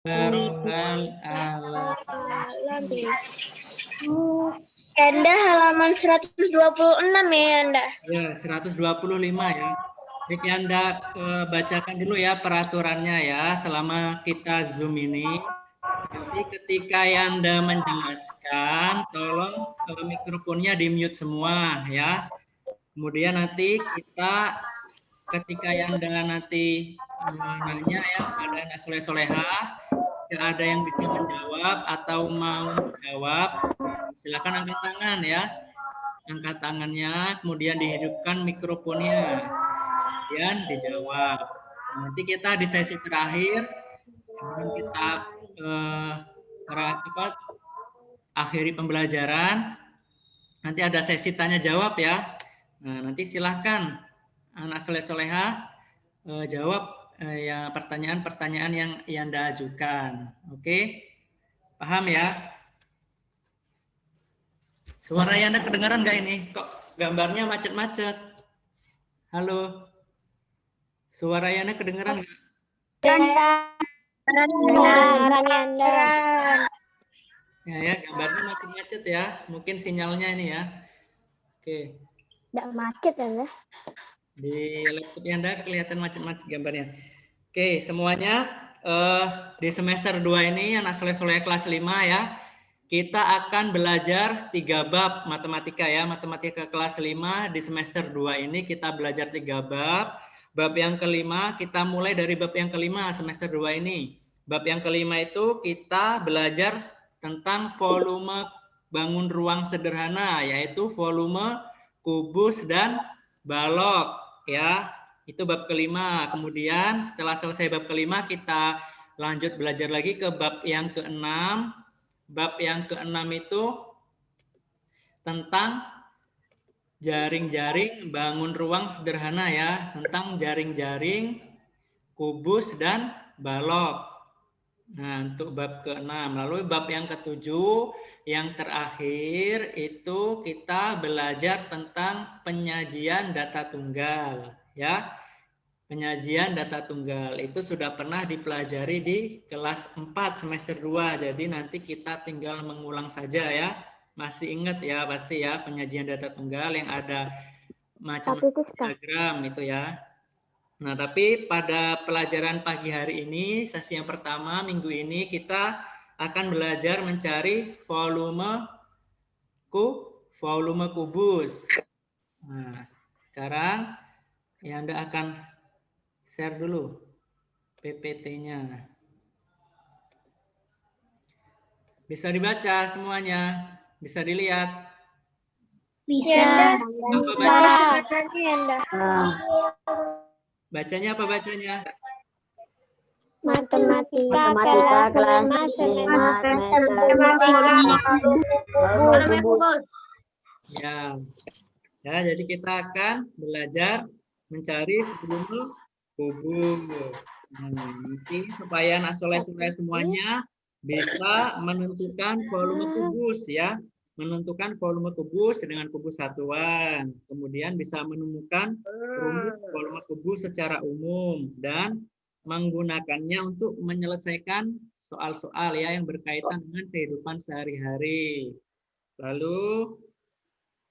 Rohal alam. Enda halaman 126 ya, Enda. Ya, 125 ya. Baik, Anda bacakan dulu ya peraturannya ya selama kita Zoom ini. Nanti ketika Anda menjelaskan, tolong mikrofonnya di-mute semua ya. Kemudian nanti kita ketika Anda nanti nanya ya pada anak soleh-solehah, jika ada yang bisa menjawab atau mau menjawab, silakan angkat tangan ya. Angkat tangannya, kemudian dihidupkan mikrofonnya, kemudian dijawab. Nanti kita di sesi terakhir, sebelum kita akhiri pembelajaran, nanti ada sesi tanya jawab ya. Nah, nanti silahkan anak soleh-solehah jawab ya pertanyaan-pertanyaan yang Anda ajukan. Oke, paham ya? Suara Anda kedengaran nggak ini? Kok gambarnya macet-macet? Halo, suara Anda kedengaran nggak? Ya, gambarnya macet-macet ya. Mungkin sinyalnya ini ya. Oke. Tidak macet ya. Di laptop Anda kelihatan macet-macet gambarnya. Oke, semuanya di semester 2 ini anak soleh-soleh kelas 5 ya. Kita akan belajar 3 bab matematika ya. Matematika kelas 5 di semester 2 ini kita belajar 3 bab. Bab yang kelima kita mulai dari bab yang kelima semester 2 ini. Bab yang kelima itu kita belajar tentang volume bangun ruang sederhana, yaitu volume kubus dan balok ya. Itu bab kelima. Kemudian setelah selesai bab kelima kita lanjut belajar lagi ke bab yang keenam. Bab yang keenam itu tentang jaring-jaring bangun ruang sederhana ya, tentang jaring-jaring kubus dan balok. Nah, untuk bab ke-6. Lalu bab yang ke-7, yang terakhir itu kita belajar tentang penyajian data tunggal ya. Penyajian data tunggal itu sudah pernah dipelajari di kelas 4 semester 2. Jadi nanti kita tinggal mengulang saja ya. Masih ingat ya pasti ya penyajian data tunggal yang ada macam-macam diagram itu ya. Nah, tapi pada pelajaran pagi hari ini, sesi yang pertama minggu ini kita akan belajar mencari volume kubus. Nah, sekarang ya Anda akan share dulu PPT-nya. Bisa dibaca semuanya, bisa dilihat. Bisa. Apa bacanya? Bacanya apa bacanya? Matematika kelas 5 semester 2. Ya. Ya, jadi kita akan belajar mencari volume kubus. Nah, nanti supaya anak soleh-soleh semuanya bisa menentukan volume kubus ya, menentukan volume kubus dengan kubus satuan, kemudian bisa menemukan rumus volume kubus secara umum dan menggunakannya untuk menyelesaikan soal-soal ya yang berkaitan dengan kehidupan sehari-hari. Lalu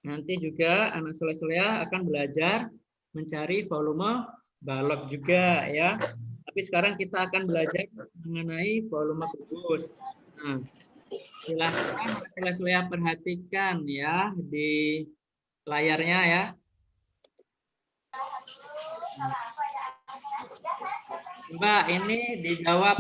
nanti juga anak soleh-soleh akan belajar mencari volume balok juga ya. Tapi sekarang kita akan belajar mengenai volume kubus. Nah, silahkan soleh-soleh perhatikan ya di layarnya ya. Coba ini dijawab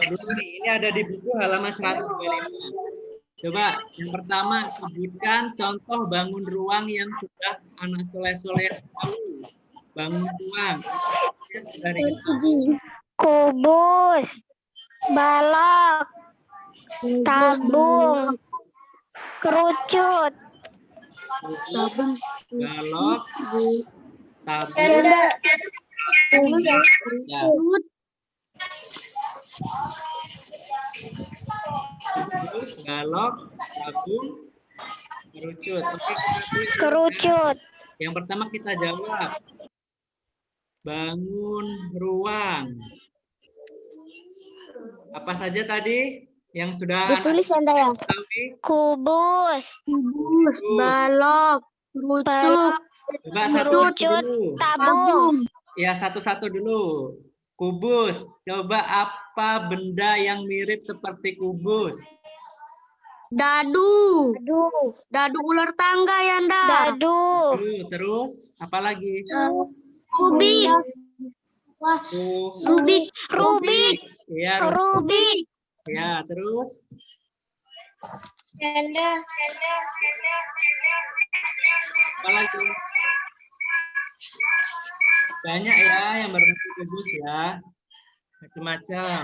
dulu nih. Ini ada di buku halaman 125. Coba yang pertama sebutkan contoh bangun ruang yang sudah anak soleh-soleh tahu. Bangun ruang. Kubus, balok, tabung, kerucut, balok, tabung, ya. Balok, tabung, kerucut. Oke, kerucut. Yang pertama kita jawab. Bangun ruang. Apa saja tadi yang sudah Ditulis Yanda ya. ketahui? Kubus, Kubus, balok, kerucut, balok, Coba satu-satu kerucut, dulu. tabung, Ya, satu-satu dulu. Kubus. Coba apa benda yang mirip seperti kubus? dadu, dadu, dadu ular tangga Yanda. dadu, Terus apa lagi? Kubik, rubik, rubik, Ya, rubik, ya, terus Yanda, apa lagi? Banyak ya yang berbentuk kubus ya. Macam-macam.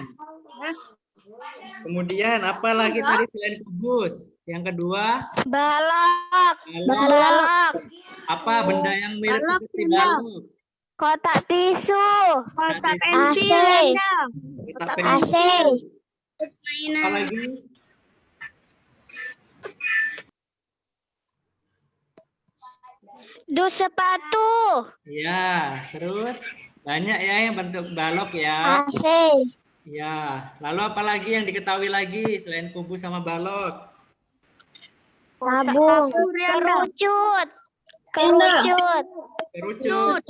Kemudian apa lagi tadi selain kubus? Yang kedua, balok, balok. balok, Apa benda yang mirip Balok, seperti ya. balok? kotak tisu, kotak AC. pensil AC. Yanda. Kita Kotak pengen- AC, Apa lagi? dus sepatu, Ya, terus banyak ya yang bentuk balok ya. AC, Ya, lalu apa lagi yang diketahui lagi selain kubus sama balok? tabung, kapur, Yanda. kerucut, kerucut, Kerucut.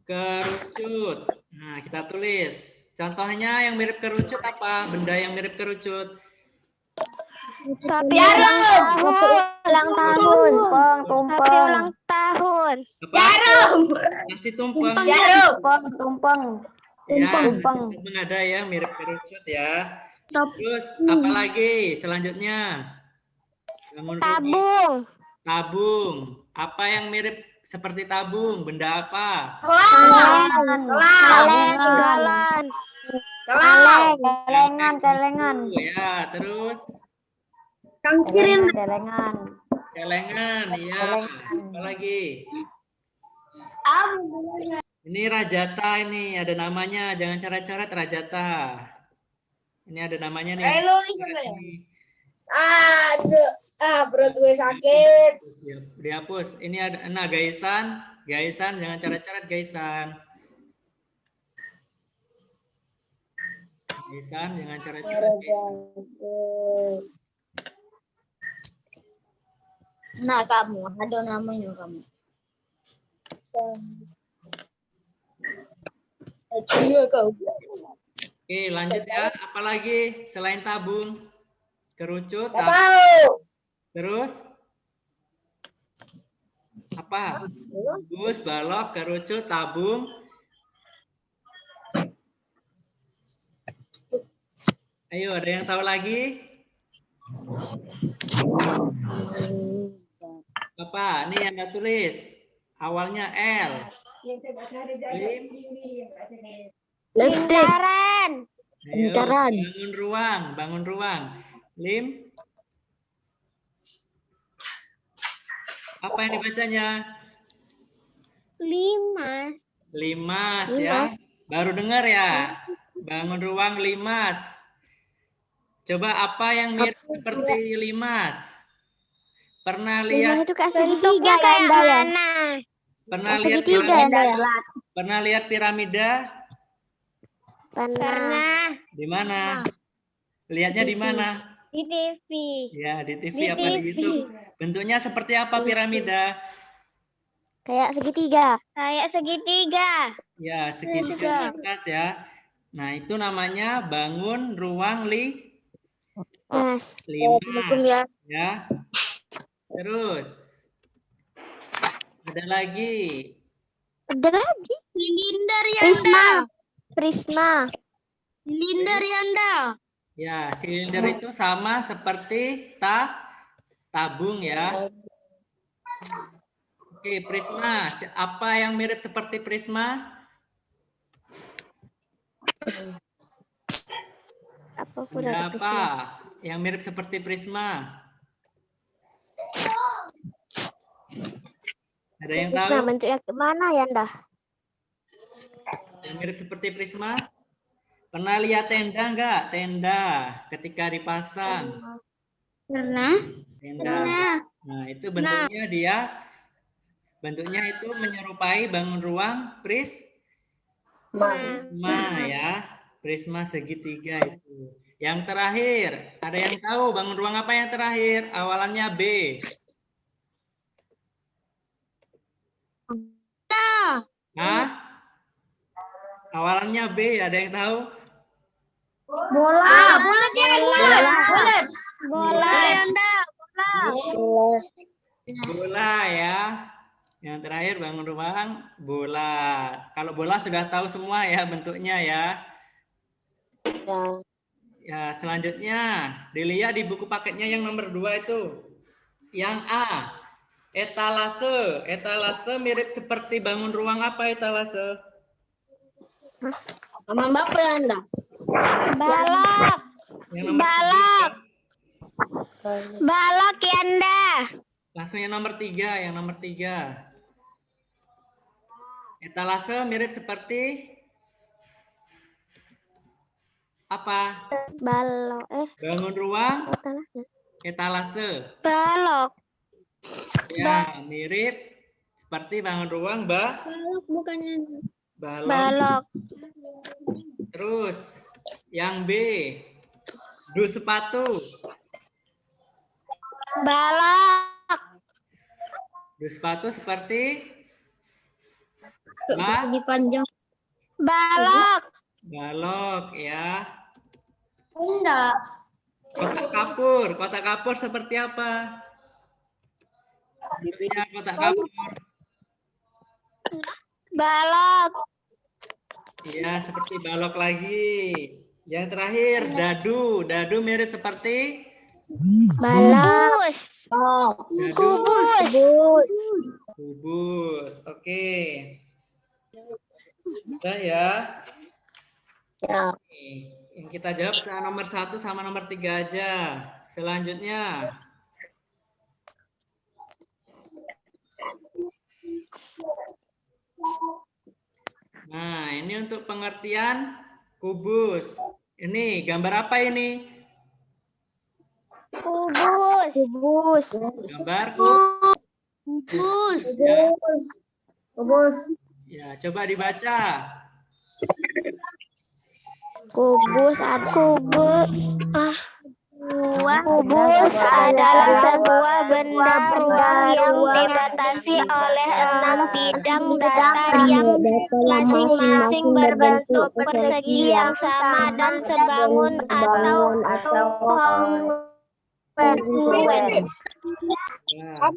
Kerucut. Nah, kita tulis. Contohnya yang mirip kerucut apa? Benda yang mirip kerucut. tapi ulang tahun, tapi ulang tahun, Apa? Nasi tumpeng. tumpeng, Ya, nasi tumpeng ada ya mirip kerucut ya. Terus apa lagi selanjutnya? Bangun rumah. tabung, Tabung. Apa yang mirip seperti tabung? Benda apa? galon, galon, celengan, Ya, terus celengan, celengan. Ya. Apa lagi? Ini rajata ini ada namanya. Jangan coret-coret rajata. Ini ada namanya nih. Perut gue sakit. Siap, dihapus. Ini ada gaisan. Gaisan jangan coret-coret gaisan. Gaisan jangan coret-coret gaisan. Nah, kamu ada namanya kamu. Oke, lanjut ya. Apalagi selain tabung? Kerucut. Terus? Apa? Kubus, balok, kerucut, tabung. Ayo, ada yang tahu lagi? Apa? Ini yang Anda tulis. Awalnya L. Lim. Lingkaran, Ayo, bangun ruang, bangun ruang. Lim. Apa yang dibacanya? limas, Limas ya. Baru dengar ya? Bangun ruang limas. Coba apa yang mirip seperti limas? Pernah lihat itu kayak segitiga ya, Anda ya? pernah lihat Segitiga piramida? Anda ya? Pernah lihat piramida? Pernah. Di mana? Lihatnya di mana? Di TV. Ya, di TV Di apa di TV. YouTube? Bentuknya seperti apa piramida? Kayak segitiga. Kayak segitiga. Ya, segitiga di atas ya. Nah, itu namanya bangun ruang Mas. limas. Ya. Terus ada lagi. Ada lagi. Silinder Prisma. Yanda. Prisma. Silinder Yanda. Ya, silinder itu sama seperti tabung ya. Oke, prisma. Apa yang mirip seperti prisma? Apa Benda apa yang mirip seperti prisma? Ada yang tahu? Prisma bentuknya kemana ya, Anda? Yang mirip seperti prisma? Pernah lihat tenda enggak? Tenda ketika dipasang. Pernah? Tenda. Nah, itu bentuknya itu menyerupai bangun ruang prisma ya. Prisma segitiga itu. Yang terakhir, ada yang tahu bangun ruang apa yang terakhir? Awalannya B. Hah? Awalannya B, ada yang tahu? Bola. Bulat ya, bulat. Bulat. Bola. Yanda. Bola ya. Yang terakhir bangun ruang bola. Kalau bola sudah tahu semua ya bentuknya ya. Ya, selanjutnya dilihat di buku paketnya yang nomor 2 itu. Yang A, etalase. Etalase mirip seperti bangun ruang apa etalase? Sama Bapak ya, Anda? Balok. Yang nomor Balok. 3. Balok Yanda. Langsung yang nomor 3, yang nomor 3. Etalase mirip seperti apa? Balok. Bangun ruang Etalase. etalase. Balok. Ya, mirip seperti bangun ruang Balok bukannya. balon. Balok. Terus yang B, dus sepatu. Balok. Dus sepatu seperti Dipanjang. Balok. balok ya. Enggak. Kotak kapur seperti apa? Bentuknya kotak kapur. Balok. Ya, seperti balok lagi. Yang terakhir, dadu. Dadu mirip seperti Balok. dadu. Kubus. Kubus. Oke. Udah ya. Oke. Yang kita jawab nomor 1 sama nomor 3 aja. Selanjutnya. Nah, ini untuk pengertian kubus. Ini gambar apa ini? Kubus. Kubus. Gambar Kubus. ya. Kubus. Ya, coba dibaca. Kubus kubus adalah sebuah benda ruang yang dibatasi oleh 6 bidang datar yang masing-masing berbentuk persegi yang sama dan sebangun atau kongruen. Nah,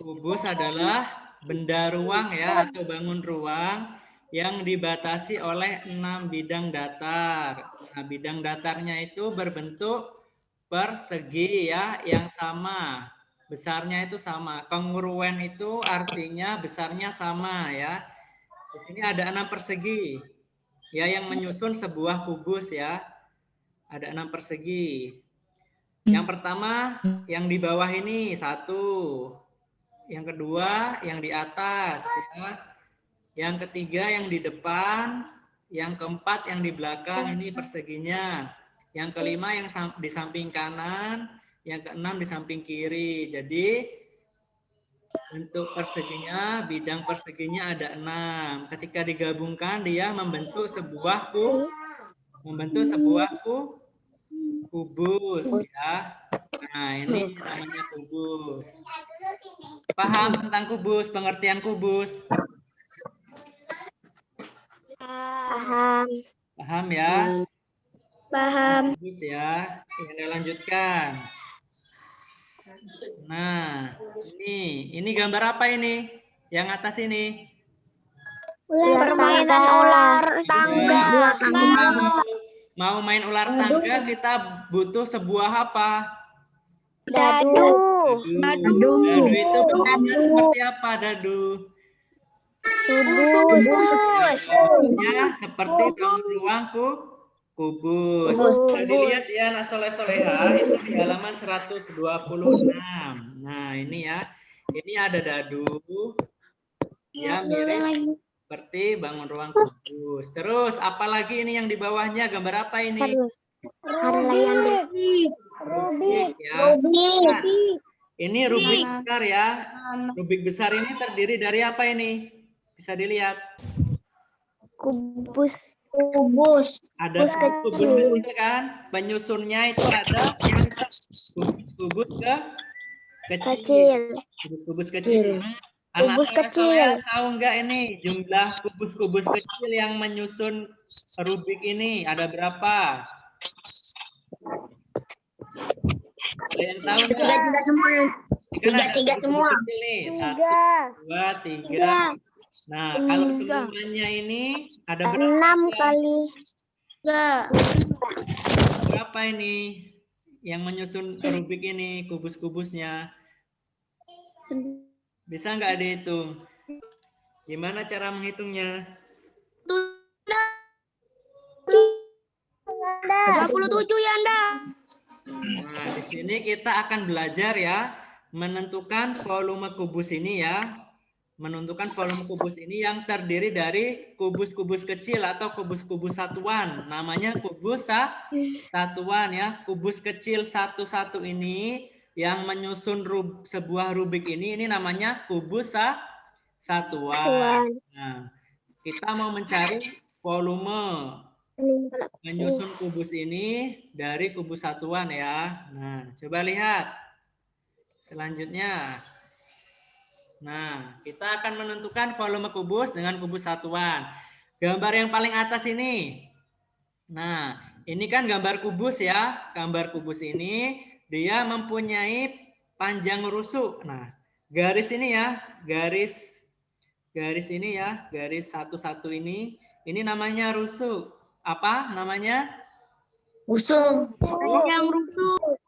kubus adalah benda ruang ya atau bangun ruang yang dibatasi oleh 6 bidang datar. Nah, bidang datarnya itu berbentuk persegi ya yang sama. Besarnya itu sama. Kongruen itu artinya besarnya sama ya. Di sini ada 6 persegi ya yang menyusun sebuah kubus ya. Ada 6 persegi. Yang pertama yang di bawah ini 1. Yang kedua yang di atas ya. Yang ketiga yang di depan, yang keempat yang di belakang ini perseginya. Yang kelima yang di samping kanan, yang keenam di samping kiri. Jadi bentuk perseginya, bidang perseginya ada 6. Ketika digabungkan dia membentuk sebuah kubus ya. Nah, ini namanya kubus. Paham tentang kubus, pengertian kubus? Paham. Paham ya? Paham. Bagus ya. Kita lanjutkan. Nah, ini gambar apa ini? Yang atas ini? Permainan ular tangga. Mau main ular tangga kita butuh sebuah apa? Dadu. Dadu itu bentuknya seperti apa dadu? Bentuknya seperti bangun ruang kubus. Nah, dilihat ya anak soleh-soleha itu di halaman 126. Nah, ini ya. Ini ada dadu. Ya, mirip seperti bangun ruang kubus. Terus apalagi ini yang di bawahnya gambar apa ini? Rubik ya. Nah, ini rubik besar ya. Rubik besar ini terdiri dari apa ini? Bisa dilihat. Kubus. Kubus. Ada Kubus kubus kecil. kecil kan? Penyusunnya itu ada yang kubus-kubus kecil. Kecil. Kubus-kubus kecil. Anak Kubus soleh-solehan kecil. tahu nggak ini jumlah kubus-kubus kecil yang menyusun Rubik ini ada berapa? Ada yang tahu nggak? Tiga semua. Kan ada Tiga kubus-kubus semua. kecil nih. 1, 2, 3. Nah, kalau semuanya ini ada berapa? 6 kali. Berapa ini yang menyusun Rubik ini kubus-kubusnya? Bisa nggak dihitung? Gimana cara menghitungnya? 27 ya, Anda. Nah, di sini kita akan belajar ya, menentukan volume kubus ini ya. Menentukan volume kubus ini yang terdiri dari kubus-kubus kecil atau kubus-kubus satuan. Namanya kubus satuan ya. Kubus kecil satu-satu ini yang menyusun sebuah Rubik ini namanya kubus satuan. Nah, kita mau mencari volume menyusun kubus ini dari kubus satuan ya. Nah, coba lihat. Selanjutnya. Nah, kita akan menentukan volume kubus dengan kubus satuan. Gambar yang paling atas ini. Nah, ini kan gambar kubus ya. Gambar kubus ini dia mempunyai panjang rusuk. Nah, garis ini ya, garis ini ya, garis satu-satu ini namanya rusuk. Apa namanya? Rusuk. Yang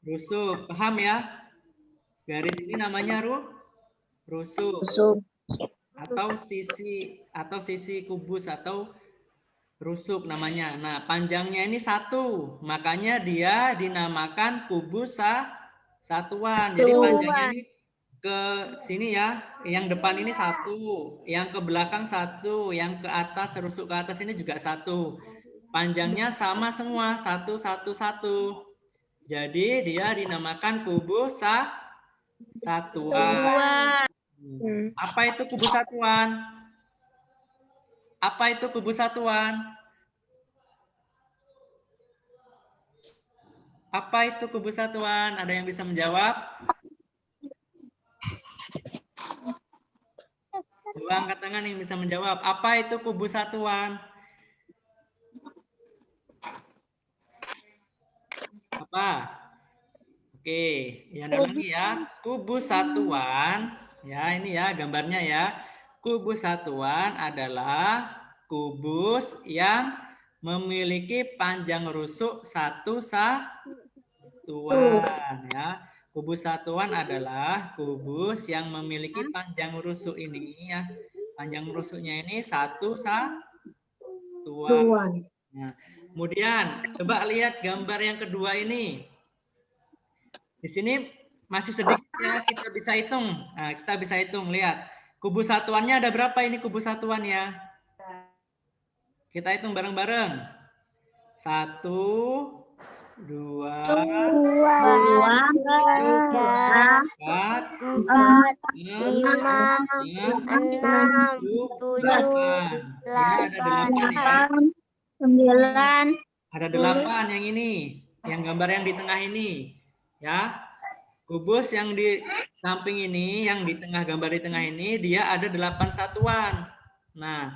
rusuk. Paham ya? Garis ini namanya rusuk. Atau sisi kubus atau rusuk namanya. Nah, panjangnya ini 1. Makanya dia dinamakan kubus satuan. Jadi panjangnya ini ke sini ya. Yang depan ini 1, yang ke belakang 1, yang ke atas rusuk ke atas ini juga 1. Panjangnya sama semua, 1, 1, 1. Jadi dia dinamakan kubus satuan. Apa itu kubus satuan? Apa itu kubus satuan? Apa itu kubus satuan? Ada yang bisa menjawab? Coba angkat tangan yang bisa menjawab. Apa itu kubus satuan? Apa? Oke, yang lagi ya. Kubus satuan, ya ini ya gambarnya ya. Kubus satuan adalah kubus yang memiliki panjang rusuk 1 satuan ya. Kubus satuan adalah kubus yang memiliki panjang rusuk ini ya. Panjang rusuknya ini 1 satuan. Nah, kemudian coba lihat gambar yang kedua ini. Di sini masih sedikit ya, kita bisa hitung. Nah, kita bisa hitung, lihat. Kubus satuannya ada berapa ini kubus satuannya? Kita hitung bareng-bareng. 1, 2, 4, 5, 6, 7, 8. Ini ada 8 ya. 9. Ada 8 yang ini. Yang gambar yang di tengah ini. Ya. Kubus yang di samping ini, yang di tengah gambar di tengah ini, dia ada 8 satuan. Nah,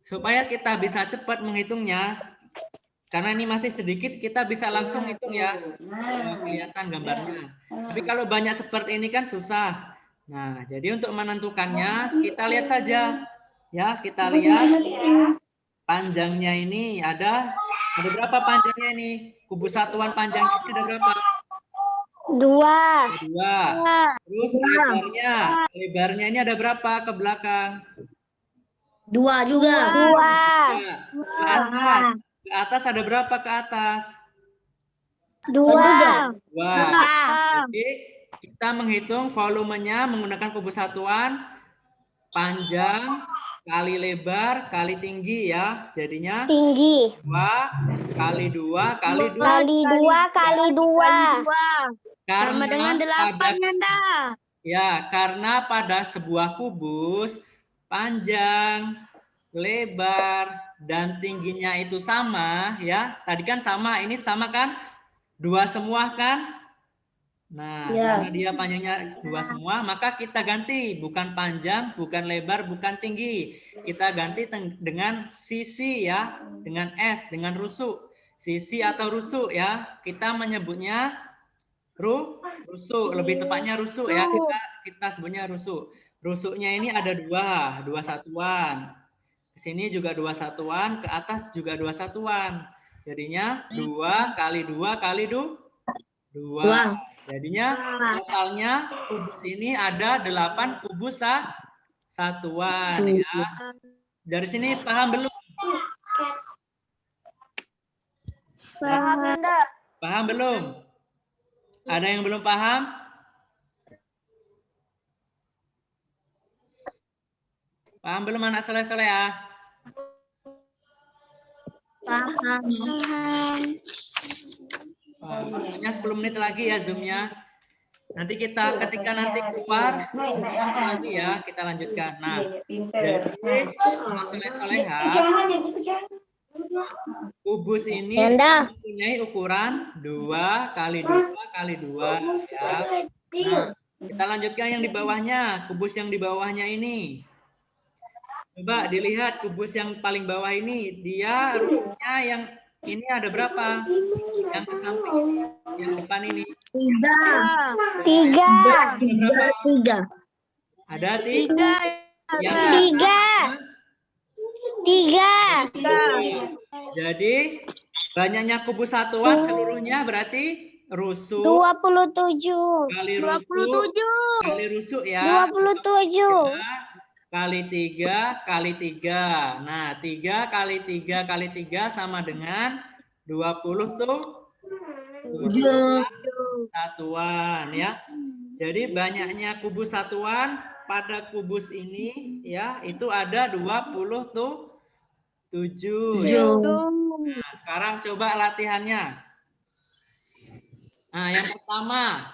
supaya kita bisa cepat menghitungnya, karena ini masih sedikit, kita bisa langsung hitung ya. Kelihatan gambarnya. Tapi kalau banyak seperti ini kan susah. Nah, jadi untuk menentukannya, kita lihat saja. Ya, kita lihat panjangnya ini ada berapa panjangnya ini? Kubus satuan panjangnya ada berapa? 2. 2. Terus lebarnya ini ada berapa ke belakang? 2 juga. 2. Ke atas ada berapa ke atas? 2. 2. Jadi kita menghitung volumenya menggunakan kubus satuan panjang kali lebar kali tinggi ya. Jadinya Tinggi. 2 kali 2 kali 2 Kali 2 kali 2. Sama dengan 8 Anda. Ya, karena pada sebuah kubus panjang, lebar, dan tingginya itu sama ya. Tadi kan sama, ini sama kan? 2 semua kan? Nah, Ya. karena dia panjangnya 2 semua, maka kita ganti. Bukan panjang, bukan lebar, bukan tinggi. Kita ganti dengan sisi ya. Dengan S, dengan rusuk. Sisi atau rusuk ya. Kita menyebutnya rusuk. Lebih tepatnya rusuk ya. Kita sebutnya rusuk. Rusuknya ini ada 2 satuan. Ke sini juga 2 satuan, ke atas juga 2 satuan. Jadinya 2 kali 2 kali 2. Jadinya totalnya kubus ini ada 8 kubus satuan ya. Dari sini paham belum? Paham belum? Ada yang belum paham? Paham belum anak soleh-soleh ya? Paham. Waktunya 10 menit lagi ya Zoom-nya. Nanti ketika nanti keluar lagi ya, kita lanjutkan. Nah, jadi soleh-soleha, kubus ini mempunyai ukuran 2 kali 2 kali 2 ya. Nah, kita lanjutkan yang di bawahnya, kubus yang di bawahnya ini. Coba dilihat kubus yang paling bawah ini, dia rusuknya yang ini ada berapa? Yang ke samping, yang depan ini. 3. Ada 3. Yang 3. Jadi banyaknya kubus satuan seluruhnya berarti rusuk 27. kali rusuk ya. 27. Kali 3 kali 3. Nah, 3 kali 3 kali 3 sama dengan 20 tuh 7 satuan ya. Jadi banyaknya kubus satuan pada kubus ini ya, itu ada 27. Nah, sekarang coba latihannya. Nah, yang pertama,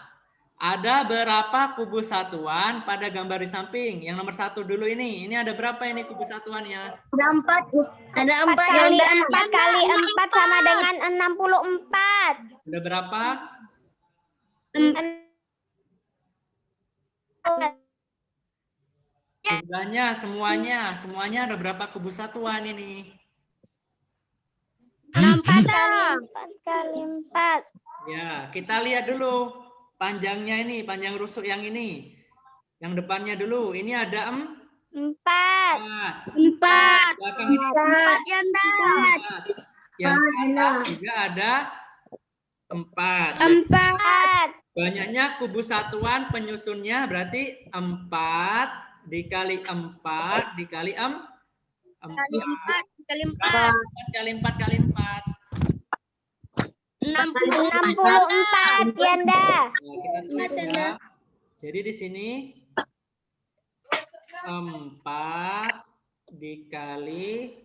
ada berapa kubus satuan pada gambar di samping? Yang nomor 1 dulu ini. Ini ada berapa ini kubus satuannya? Ada 4. Ada 4 kali 4 kali 4 sama dengan 64. Ada berapa? Jumlahnya semuanya ada berapa kubus satuan ini? 4 kali 4. Ya, kita lihat dulu panjangnya ini, panjang rusuk yang ini. Yang depannya dulu, ini ada 4. 4. Belakang ini 4 Yanda. 4. Yang belakang juga ada 4. 4. Banyaknya kubus satuan penyusunnya berarti 4 dikali 4 dikali 4. 4 kali 4 kali 4. 64 Yanda. Nah, kita tulis ya. Jadi di sini 4 dikali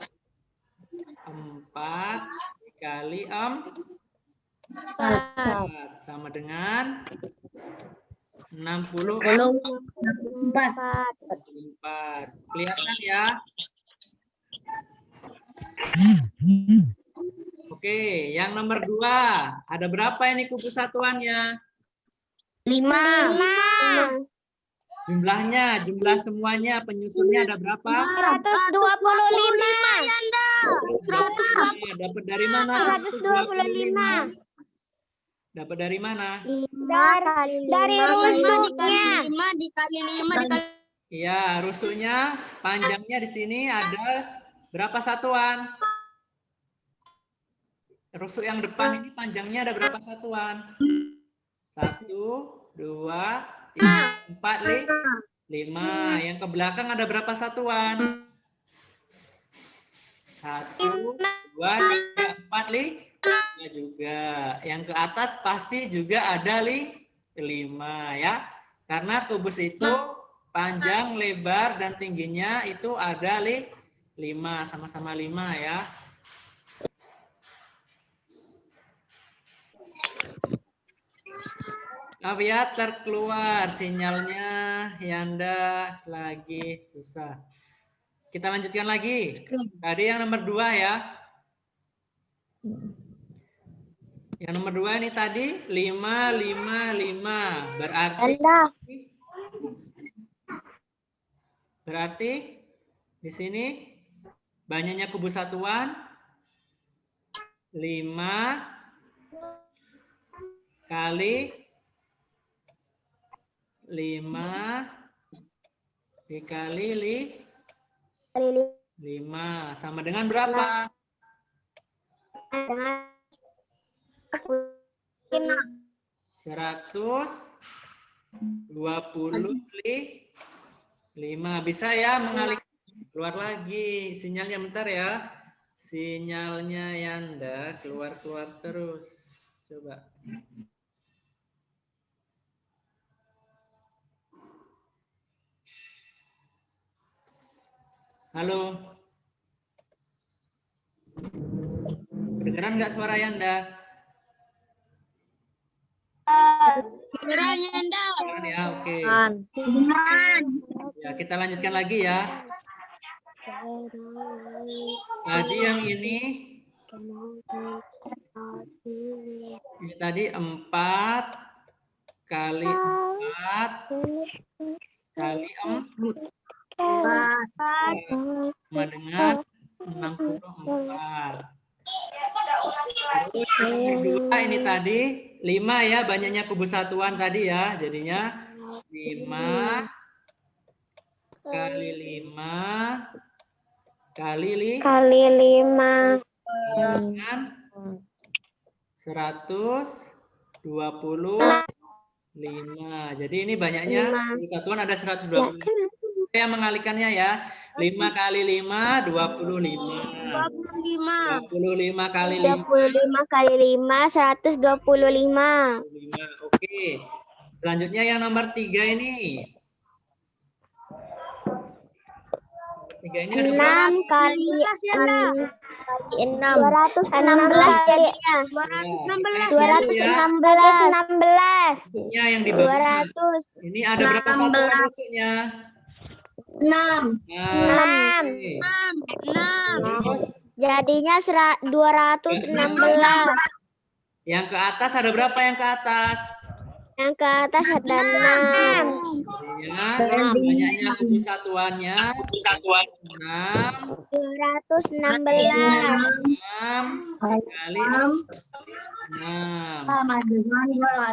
4 dikali 4 sama dengan 64. Kelihatan ya? Oke, yang nomor 2. Ada berapa ini kubus satuannya? 5. Jumlah semuanya, penyusunnya ada berapa? 125. Yanda. Dapat dari mana? 125. Dapat dari mana? Dari rusuknya. 5 dikali 5 dikali. Iya, rusuknya panjangnya di sini ada berapa satuan? Rusuk yang depan ini panjangnya ada berapa satuan? 1, 2, 3, 4, 5. Yang ke belakang ada berapa satuan? 1, 2, 3, 4, 5 juga. Yang ke atas pasti juga ada 5 ya. Karena kubus itu panjang, lebar, dan tingginya itu ada 5, sama-sama 5 ya. Maaf ya, terkeluar sinyalnya. Yanda lagi susah. Kita lanjutkan lagi. Tadi yang nomor 2 ya. Yang nomor 2 ini tadi 5, 5, 5. Berarti di sini banyaknya kubus satuan 5 kali 5 dikali 5 sama dengan berapa? Dengan 125. Bisa ya mengalihkan. Keluar lagi sinyalnya, bentar ya. Sinyalnya Yanda keluar-keluar terus. Coba. Halo. Kedengeran nggak suara Yanda? Kedengeran Yanda. Kedengeran ya, oke. Ya, kita lanjutkan lagi ya. Tadi yang ini tadi 4 kali 4 kali 4 sama dengan 64. Terus yang nomor 2 ini tadi 5 ya, banyaknya kubus satuan tadi ya. Jadinya 5 kali 5 kali 5 dengan 125. Jadi ini banyaknya kubus satuan ada 125. Saya mengalihkannya ya. 5 kali 5 25. 25 kali 5 25 kali 5 125. Oke. Selanjutnya yang nomor 3 ini. 3 ini ada 6 kali 6 216 jadinya. 216. Bentuknya yang di bawah. 200. Ini ada berapa satuan bentuknya? 6. Nah, oke. 6. Terus Jadinya 216. yang ke atas ada berapa yang ke atas? Yang ke atas ada 6. Ya, banyaknya kubus satuannya 6 216. 6 kali 6 Sama dengan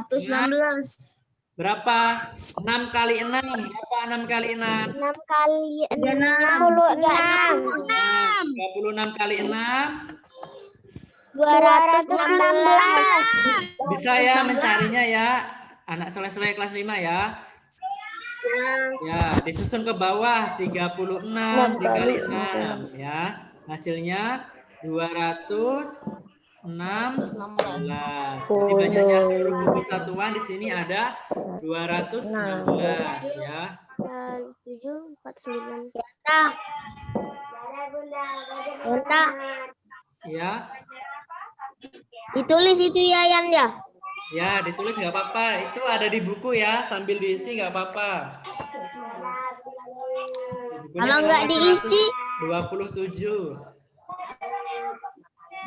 216. berapa? 6 kali 6 berapa? 6 kali 6 6 kali 6 36 kali 6 216. bisa ya mencarinya ya anak soleh-soleh kelas 5 ya. Ya, disusun ke bawah 36 dikali 6 ya. Hasilnya 216. Jadi banyaknya seluruh kubus satuan di sini ada 216 ya. 7 49. Ya. Ditulis itu ya Yan ya. Ya, ditulis nggak apa-apa. Itu ada di buku ya, sambil diisi nggak apa-apa. Kalau nggak diisi, 27.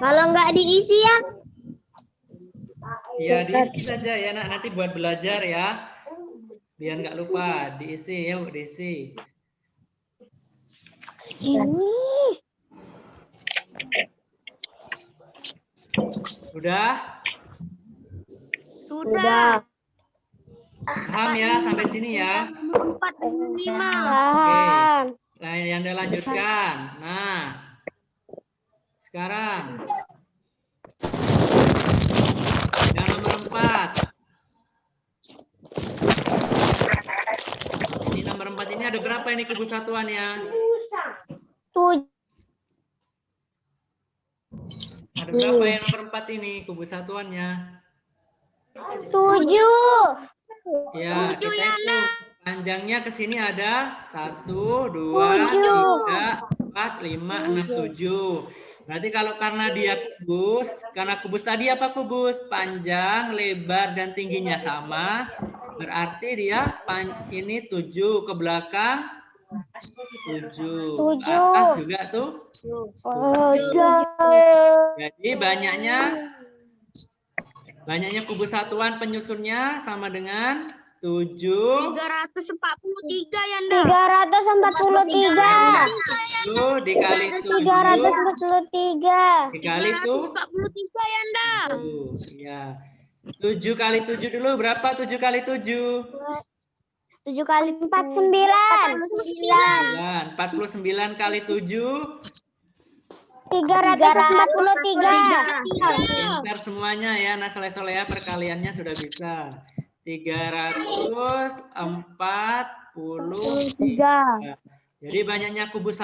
kalau nggak diisi ya. Ya, diisi saja ya, Nak. Nanti buat belajar ya. Biar nggak lupa, diisi, yuk diisi. Udah? Sudah. Paham ya sampai sini ya? 45. Paham. Nah, yang Anda lanjutkan. Nah, sekarang yang nomor 4. Ini nomor 4 ini ada berapa ini kubus satuannya? 7. Ada berapa yang nomor 4 ini kubus satuannya? 7. Ya, kita hitung. Panjangnya ke sini ada 1, 2, 3, 4, 5, 6, 7. Berarti kalau karena dia kubus, karena kubus tadi apa kubus? Panjang, lebar, dan tingginya sama. Berarti dia ini 7 ke belakang 7. Atas juga tuh. Jadi banyaknya kubus satuan penyusunnya sama dengan 7. 343 ya, Nda. 343. 7 dikali 7 343. dikali tuh 343 ya, Nda. ya. 7 kali 7 dulu berapa? 7 kali 7. 7 kali 4 9. 49 kali 7. 343. Pintar semuanya ya. Nah, soleh ya perkaliannya sudah bisa. 343. Jadi banyaknya kubus